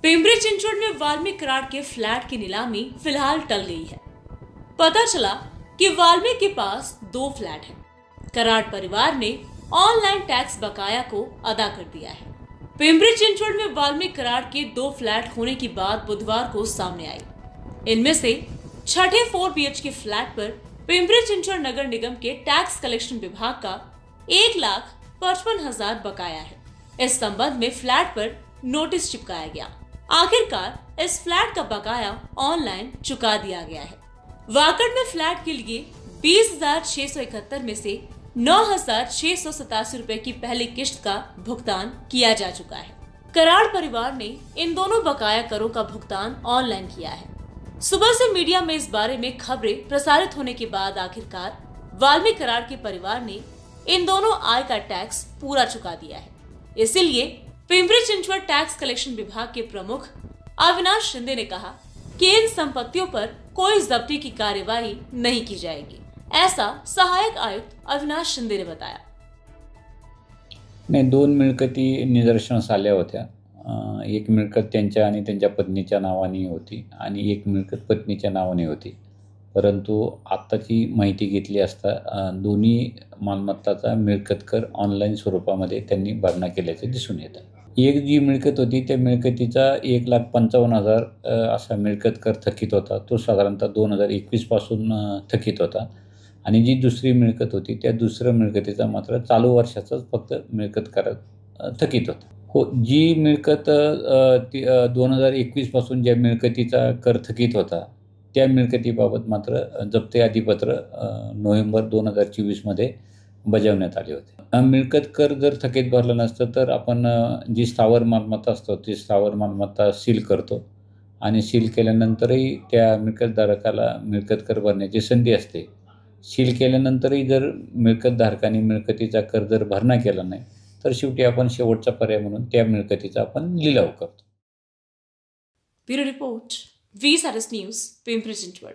पिंपरी चिंचवड में वाल्मीकि कराड़ के फ्लैट की नीलामी फिलहाल टल गई है। पता चला कि वाल्मीकि के पास 2 फ्लैट हैं। कराड़ परिवार ने ऑनलाइन टैक्स बकाया को अदा कर दिया है। पिंपरी चिंचवड में वाल्मीकि कराड़ के 2 फ्लैट होने की बात बुधवार को सामने आई। इनमें से छठे 4 BHK फ्लैट पर पिंपरी चिंचवड नगर निगम के टैक्स कलेक्शन विभाग का 1,55,000 बकाया है। इस संबंध में फ्लैट पर नोटिस चिपकाया गया। आखिरकार इस फ्लैट का बकाया ऑनलाइन चुका दिया गया है। वाकड़ में फ्लैट के लिए 20,671 में से 9,687 रुपए की पहली किश्त का भुगतान किया जा चुका है। कराड़ परिवार ने इन दोनों बकाया करों का भुगतान ऑनलाइन किया है। सुबह से मीडिया में इस बारे में खबरें प्रसारित होने के बाद आखिरकार वाल्मीकि कराड़ के परिवार ने इन दोनों आय का टैक्स पूरा चुका दिया है। इसीलिए पिंपरी चिंचवड टैक्स कलेक्शन विभाग के प्रमुख अविनाश शिंदे ने कहा कि इन संपत्तियों पर कोई जब्ती की कार्यवाही नहीं की जाएगी। ऐसा सहायक आयुक्त अविनाश शिंदे ने बताया। नाही, 2 मिळकती निदर्शनास आल्या होत्या। एक मिळकत त्यांच्या आणि त्यांच्या पत्नीच्या नावाने होती आणि एक मिळकत पत्नीच्या नावाने होती। परंतु आत्ताची माहिती घेतली असता दोन्ही मालमत्ताचा मिळकत कर ऑनलाईन स्वरूपामध्ये त्यांनी भरणा केल्याचे दिसून येतं। एक जी मिळकत होती त्या मिळकतीचा 1,55,000 असा मिळकत कर थकीत होता। तो साधारणतः 2021 पासून थकीत होता आणि जी दुसरी मिळकत होती त्या दुसऱ्या मिळकतीचा मात्र चालू वर्षाचाच फक्त मिळकत कर थकीत होता। हो, जी मिळकत 2021 पासून ज्या मिळकतीचा कर थकीत होता त्या मिळकतीबाबत मात्र जप्ती अधिपत्र नोव्हेंबर 2024 मध्ये बजावण्यात आले होते। मिळकत कर जर थकीत भरला नसतं तर आपण जी स्थावर मालमत्ता असतो ती स्थावर मालमत्ता सील करतो आणि सील केल्यानंतरही त्या मिळकतधारकाला मिळकत कर भरण्याची संधी असते। सील केल्यानंतरही जर मिळकतधारकाने मिळकतीचा कर जर भरणा केला नाही तर शेवटी आपण शेवटचा पर्याय म्हणून त्या मिळकतीचा आपण लिलाव करतो। Bureau report, V-SARIS news, Pimpri Chinchwad.